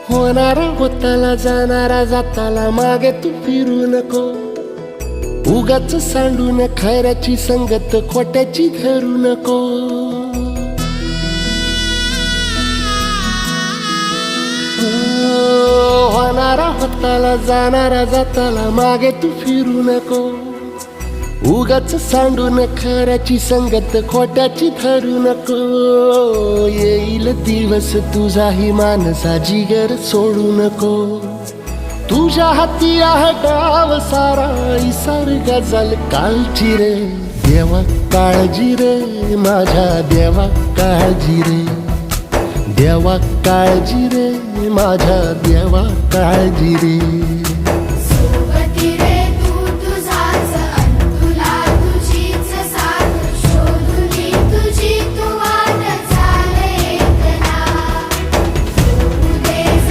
होणारा होताला जाणारा जाताला मागे तू फिरू नको. उगाच सांडून खऱ्याची संगत खोट्याची धरू नको. होणारा होताला जाणारा जाताला मागे तू फिरू नको. उगाच सांडून खऱ्याची संगत खोट्याची धरू नको. येईल दिवस तुझाही मानसा जिगर सोडू नको. तुझ्या हाती आहे डाव सारा इसार गजल कालची रे. देवा काळजी रे माझ्या देवा काळजी रे. देवा काळजी रे माझ्या देवा काळजी रे.